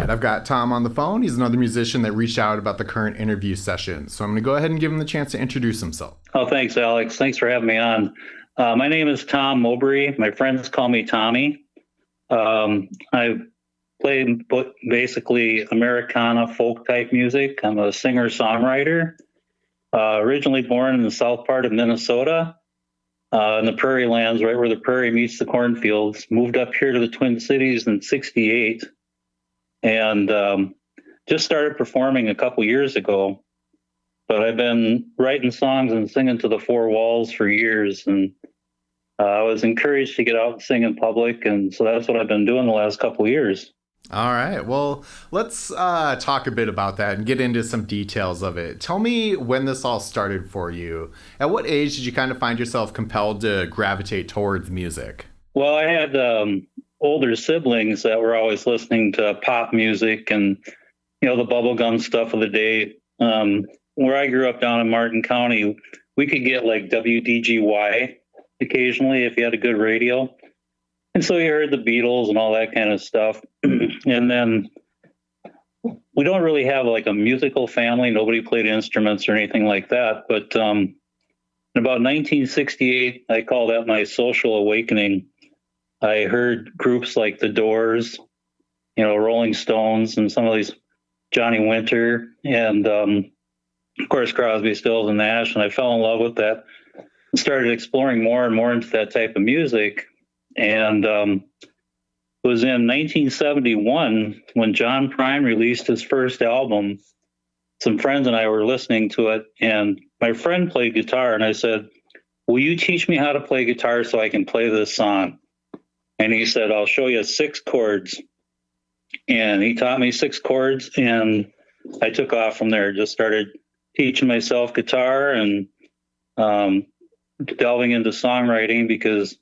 right, I've got Tom on the phone. He's another musician that reached out about the current interview session. So I'm going to go ahead and give him the chance to introduce himself. Oh, thanks, Alex. Thanks for having me on. My name is Tom Mobry. My friends call me Tommy. I play basically Americana folk type music. I'm a singer-songwriter. Originally born in the south part of Minnesota, in the prairie lands, right where the prairie meets the cornfields. Moved up here to the Twin Cities in '68, and just started performing a couple years ago. But I've been writing songs and singing to the four walls for years, and I was encouraged to get out and sing in public, and so that's what I've been doing the last couple of years. All right. Well, let's talk a bit about that and get into some details of it. Tell me when this all started for you. At what age did you kind of find yourself compelled to gravitate towards music? Well, I had older siblings that were always listening to pop music and, the bubblegum stuff of the day. Where I grew up down in Martin County, we could get like WDGY occasionally if you had a good radio. And so you heard the Beatles and all that kind of stuff. And then we don't really have like a musical family. Nobody played instruments or anything like that. But in about 1968, I call that my social awakening. I heard groups like The Doors, Rolling Stones, and some of these Johnny Winter, and of course Crosby, Stills, and Nash. And I fell in love with that and started exploring more and more into that type of music. And it was in 1971 when John Prine released his first album. Some friends and I were listening to it, and my friend played guitar, and I said, "Will you teach me how to play guitar so I can play this song?" And he said, "I'll show you 6 chords." And he taught me 6 chords, and I took off from there. Just started teaching myself guitar and delving into songwriting, because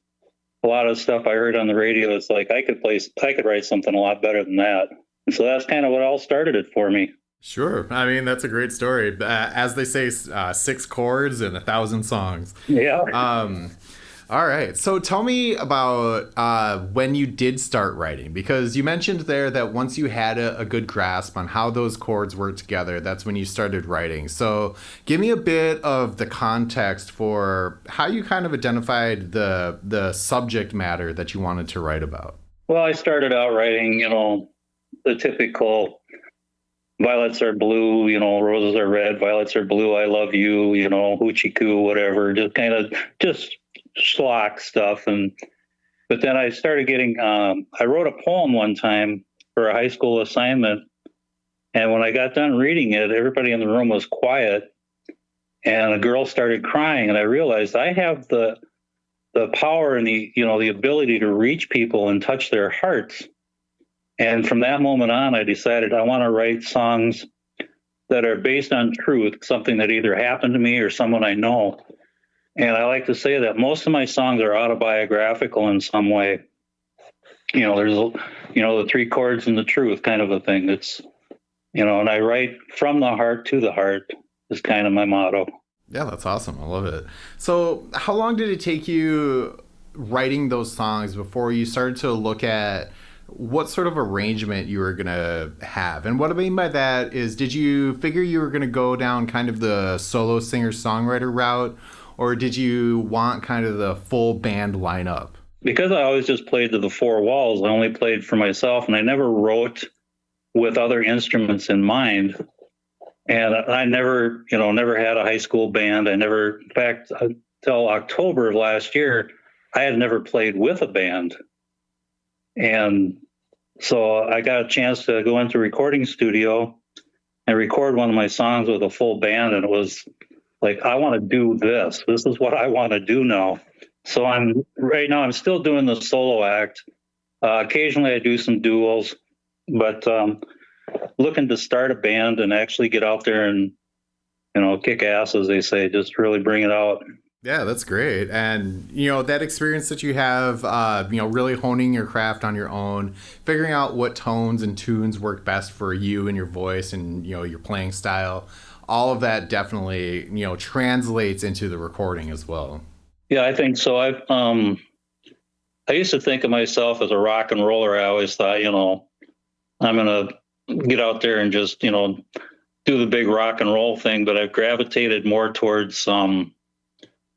a lot of stuff I heard on the radio, it's like I could write something a lot better than that. So that's kind of what all started it for me. Sure. I mean, that's a great story. As they say, 6 chords and 1,000 songs. Yeah. All right. So tell me about when you did start writing, because you mentioned there that once you had a good grasp on how those chords work together, that's when you started writing. So give me a bit of the context for how you kind of identified the subject matter that you wanted to write about. Well, I started out writing, the typical violets are blue, roses are red, violets are blue, I love you, hoochie coo, whatever, just schlock stuff. But then I started getting, I wrote a poem one time for a high school assignment. And when I got done reading it, everybody in the room was quiet, and a girl started crying. And I realized I have the power and the ability to reach people and touch their hearts. And from that moment on, I decided I want to write songs that are based on truth, something that either happened to me or someone I know. And I like to say that most of my songs are autobiographical in some way. There's, the 3 chords and the truth kind of a thing. It's, and I write from the heart to the heart is kind of my motto. Yeah, that's awesome. I love it. So how long did it take you writing those songs before you started to look at what sort of arrangement you were going to have? And what I mean by that is, did you figure you were going to go down kind of the solo singer-songwriter route, or did you want kind of the full band lineup? Because I always just played to the 4 walls, I only played for myself, and I never wrote with other instruments in mind. And I never had a high school band. In fact, until October of last year, I had never played with a band. And so I got a chance to go into a recording studio and record one of my songs with a full band. And it was like, I want to do this. This is what I want to do now. So right now I'm still doing the solo act. Occasionally I do some duos, but looking to start a band and actually get out there and, kick ass, as they say, just really bring it out. Yeah, that's great. And, that experience that you have, really honing your craft on your own, figuring out what tones and tunes work best for you and your voice and, your playing style, all of that definitely, translates into the recording as well. Yeah, I think so. I used to think of myself as a rock and roller. I always thought, I'm going to get out there and just, do the big rock and roll thing, but I've gravitated more towards, well,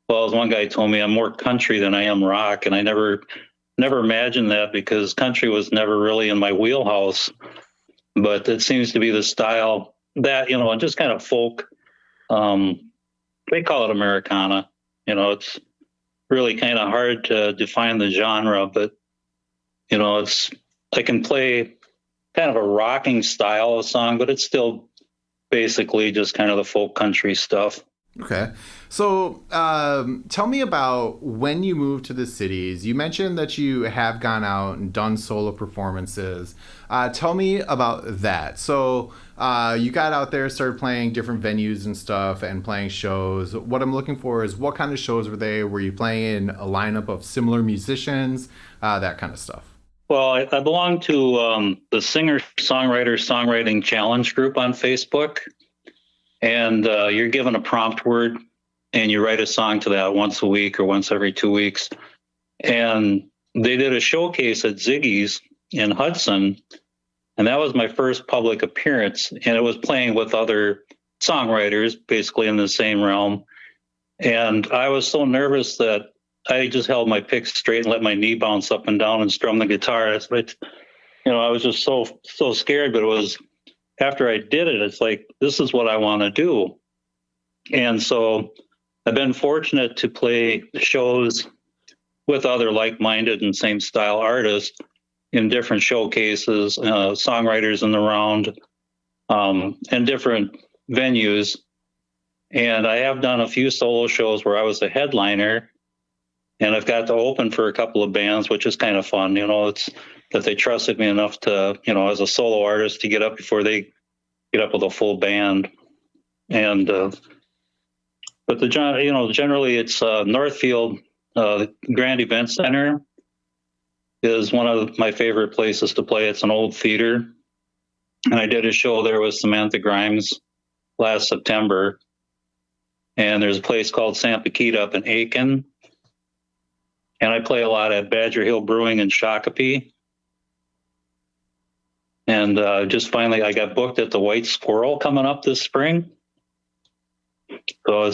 as one guy told me, I'm more country than I am rock. And I never imagined that because country was never really in my wheelhouse, but it seems to be the style that, and just kind of folk. They call it Americana. It's really kind of hard to define the genre, but it's, I can play kind of a rocking style of song, but it's still basically just kind of the folk country stuff. Okay. So tell me about when you moved to the cities. You mentioned that you have gone out and done solo performances. Tell me about that. So you got out there, started playing different venues and stuff and playing shows. What I'm looking for is what kind of shows were they? Were you playing in a lineup of similar musicians? That kind of stuff. Well, I belong to the singer-songwriter songwriting challenge group on Facebook. And you're given a prompt word and you write a song to that once a week or once every 2 weeks. And they did a showcase at Ziggy's in Hudson. And that was my first public appearance. And it was playing with other songwriters, basically in the same realm. And I was so nervous that I just held my pick straight and let my knee bounce up and down and strum the guitar. I was just so scared, but it was, after I did it, it's like, this is what I want to do. And so I've been fortunate to play shows with other like-minded and same style artists in different showcases, songwriters in the round, and different venues. And I have done a few solo shows where I was a headliner, and I've got to open for a couple of bands, which is kind of fun. It's that they trusted me enough to, as a solo artist, to get up before they get up with a full band. And but generally it's Northfield, Grand Event Center is one of my favorite places to play. It's an old theater, and I did a show there with Samantha Grimes last September. And there's a place called San Paquita up in Aiken, and I play a lot at Badger Hill Brewing in Shakopee. And just finally, I got booked at the White Squirrel coming up this spring. So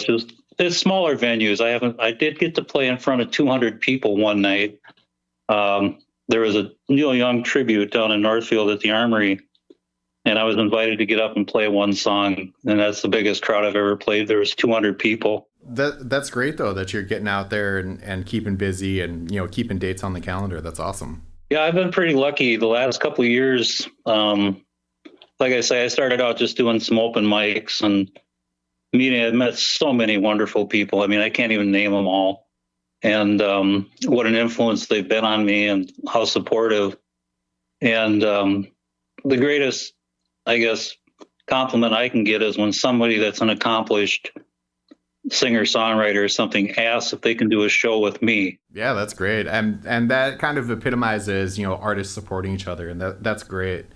it's smaller venues. I did get to play in front of 200 people one night. There was a Neil Young tribute down in Northfield at the Armory, and I was invited to get up and play one song. And that's the biggest crowd I've ever played. There was 200 people. That's great though, that you're getting out there and keeping busy and keeping dates on the calendar. That's awesome. Yeah, I've been pretty lucky the last couple of years. Like I say, I started out just doing some open mics and I've met so many wonderful people. I mean, I can't even name them all. And what an influence they've been on me and how supportive. And the greatest, I guess, compliment I can get is when somebody that's an accomplished singer-songwriter or something asks if they can do a show with me. Yeah, that's great. And that kind of epitomizes, artists supporting each other, and that's great.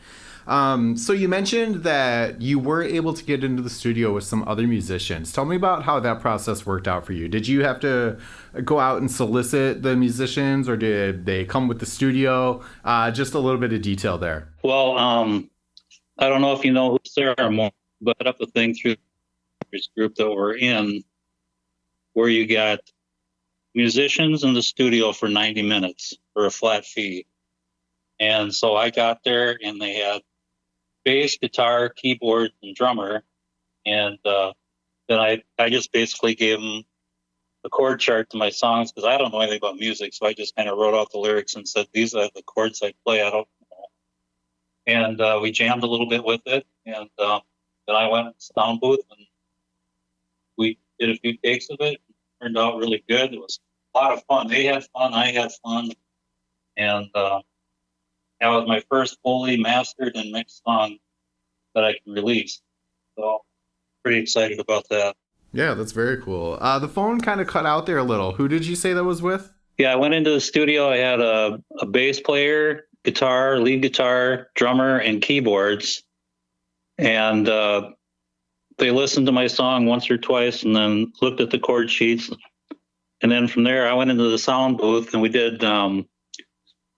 So you mentioned that you were able to get into the studio with some other musicians. Tell me about how that process worked out for you. Did you have to go out and solicit the musicians, or did they come with the studio? Just a little bit of detail there. Well, I don't know if you know who Sarah Moore, but up the thing through this group that we're in, where you got musicians in the studio for 90 minutes for a flat fee. And so I got there and they had bass, guitar, keyboard, and drummer. And then I just basically gave them the chord chart to my songs because I don't know anything about music. So I just kind of wrote out the lyrics and said, these are the chords I play. I don't know. And we jammed a little bit with it. And then I went in the sound booth and we did a few takes of it. It turned out really good. It was a lot of fun. They had fun. I had fun. And that was my first fully mastered and mixed song that I can release. So pretty excited about that. Yeah, that's very cool. The phone kind of cut out there a little. Who did you say that was with? Yeah, I went into the studio. I had a bass player, guitar, lead guitar, drummer, and keyboards. And they listened to my song once or twice and then looked at the chord sheets. And then from there, I went into the sound booth and we did a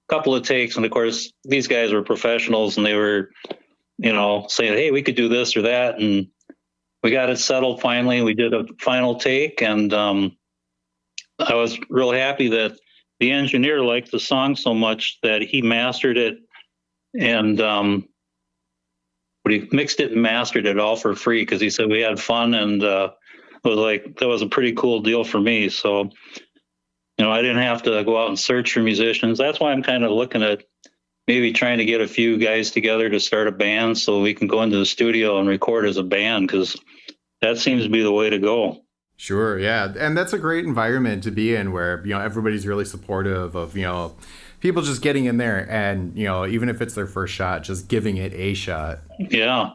couple of takes. And of course, these guys were professionals and they were saying, hey, we could do this or that. And we got it settled finally. We did a final take, and I was real happy that the engineer liked the song so much that he mastered it, and but he mixed it and mastered it all for free because he said we had fun, and it was like that was a pretty cool deal for me. So I didn't have to go out and search for musicians. That's why I'm kind of looking at maybe trying to get a few guys together to start a band so we can go into the studio and record as a band, because that seems to be the way to go. Sure, yeah. And that's a great environment to be in where, everybody's really supportive of, people just getting in there and, even if it's their first shot, just giving it a shot. Yeah.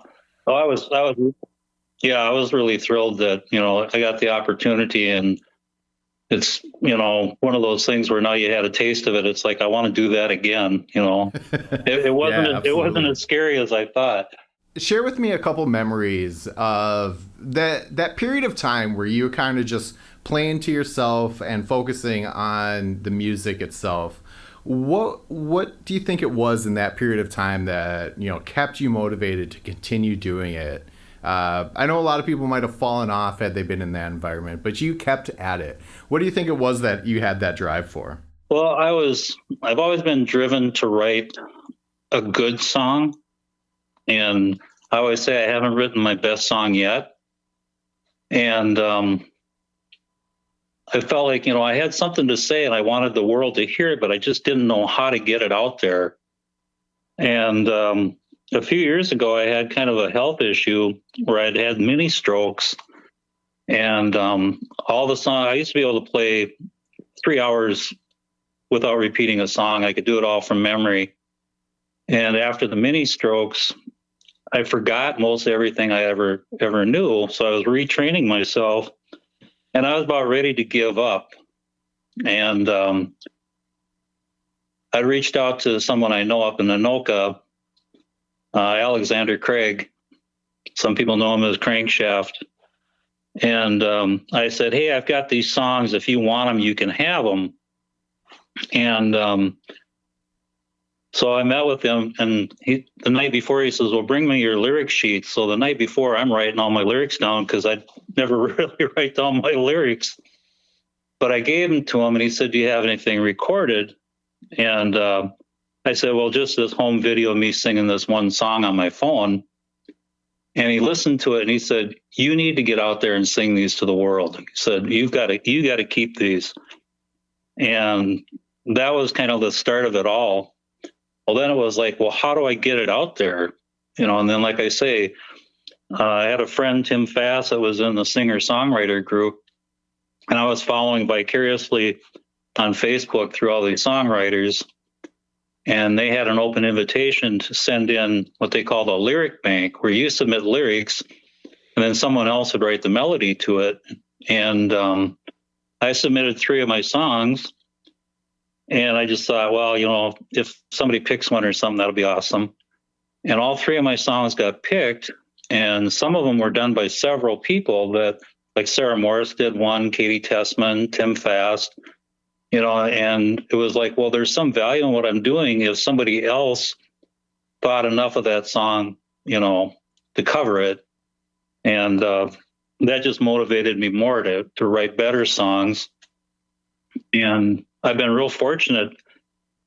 Oh, I was really thrilled that, I got the opportunity, and it's, one of those things where now you had a taste of it. It's like, I want to do that again. It wasn't as scary as I thought. Share with me a couple memories of that period of time where you were kind of just playing to yourself and focusing on the music itself. What do you think it was in that period of time that, kept you motivated to continue doing it? I know a lot of people might have fallen off had they been in that environment, but you kept at it. What do you think it was that you had that drive for? Well, I've always been driven to write a good song. And I always say I haven't written my best song yet. And I felt like, I had something to say and I wanted the world to hear it, but I just didn't know how to get it out there. And a few years ago, I had kind of a health issue where I'd had mini strokes. And all the songs, I used to be able to play 3 hours without repeating a song. I could do it all from memory. And after the mini strokes, I forgot most everything I ever knew. So I was retraining myself, and I was about ready to give up. And I reached out to someone I know up in Anoka, Alexander Craig. Some people know him as Crankshaft. And I said, hey, I've got these songs. If you want them, you can have them. And so I met with him, and the night before he says, well, bring me your lyric sheets. So the night before, I'm writing all my lyrics down because I never really write down my lyrics. But I gave them to him, and he said, do you have anything recorded? And I said, well, just this home video of me singing this one song on my phone. And he listened to it, and he said, you need to get out there and sing these to the world. He said, you got to keep these. And that was kind of the start of it all. Well, then it was like, well, how do I get it out there? And then, like I say, I had a friend, Tim Fass, that was in the singer-songwriter group, and I was following vicariously on Facebook through all these songwriters, and they had an open invitation to send in what they called a lyric bank, where you submit lyrics, and then someone else would write the melody to it. And I submitted 3 of my songs, and I just thought, well, if somebody picks one or something, that'll be awesome. And all 3 of my songs got picked, and some of them were done by several people that, like Sarah Morris did one, Katie Tessman, Tim Fast, and it was like, well, there's some value in what I'm doing if somebody else thought enough of that song, to cover it. And that just motivated me more to write better songs. And I've been real fortunate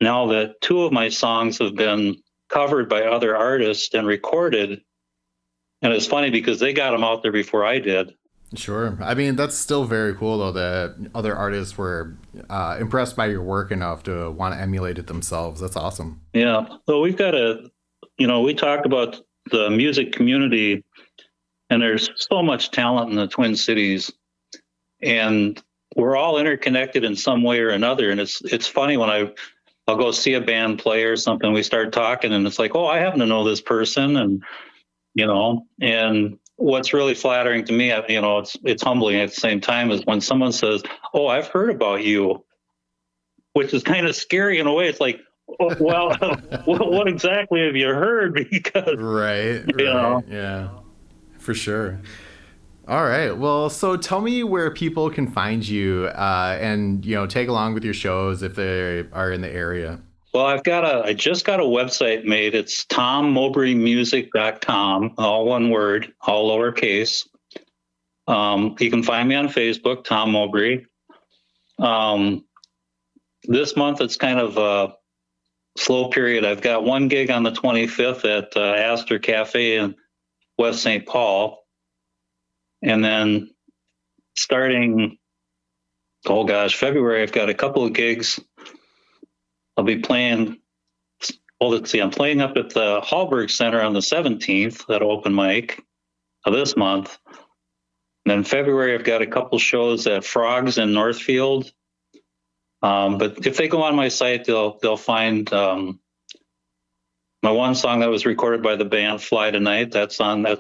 now that 2 of my songs have been covered by other artists and recorded. And it's funny because they got them out there before I did. Sure. I mean, that's still very cool, though, that other artists were impressed by your work enough to want to emulate it themselves. That's awesome. Yeah. So we've got we talked about the music community, and there's so much talent in the Twin Cities. And we're all interconnected in some way or another. And it's funny when I'll go see a band play or something, we start talking, and it's like, oh, I happen to know this person. And, and what's really flattering to me, it's humbling at the same time, is when someone says, oh, I've heard about you, which is kind of scary in a way. It's like, oh, well, what exactly have you heard? Because, right. Yeah, for sure. All right. Well, so tell me where people can find you and, tag along with your shows if they are in the area. Well, I just got a website made. It's tommobrymusic.com, all one word, all lowercase. You can find me on Facebook, Tom Mobry. Um, this month it's kind of a slow period. I've got one gig on the 25th at Astor Cafe in West St. Paul. And then starting, oh gosh, February, I've got a couple of gigs. I'll be playing, well, let's see, I'm playing up at the Hallberg Center on the 17th at open mic of this month. And then February, I've got a couple shows at Frogs in Northfield. But if they go on my site, they'll find my one song that was recorded by the band Fly Tonight. That's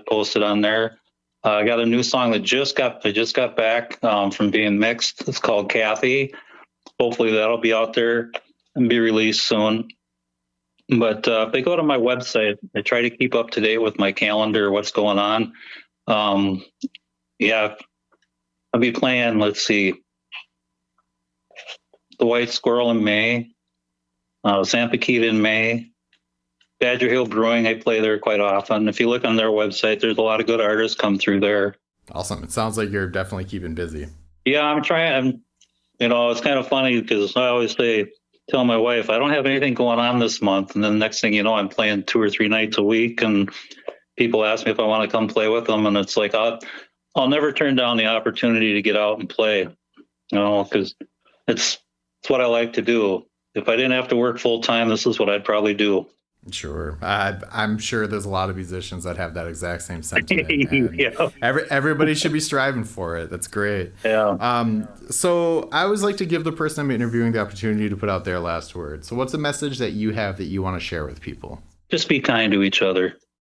posted on there. I got a new song that I just got back from being mixed. It's called Kathy. Hopefully that'll be out there and be released soon. But if they go to my website, I try to keep up to date with my calendar, what's going on. Yeah, I'll be playing, let's see, the White Squirrel in May, San Paquita in May, Badger Hill Brewing. I play there quite often. If you look on their website, there's a lot of good artists come through there. Awesome. It sounds like you're definitely keeping busy. Yeah, I'm trying. It's kind of funny because I always tell my wife, I don't have anything going on this month. And then the next thing you know, I'm playing 2 or 3 nights a week. And people ask me if I want to come play with them. And it's like, I'll never turn down the opportunity to get out and play, because it's what I like to do. If I didn't have to work full time, this is what I'd probably do. Sure. I'm sure there's a lot of musicians that have that exact same sentiment. Yeah. Everybody should be striving for it. That's great. Yeah. So I always like to give the person I'm interviewing the opportunity to put out their last word. So what's a message that you have that you want to share with people? Just be kind to each other.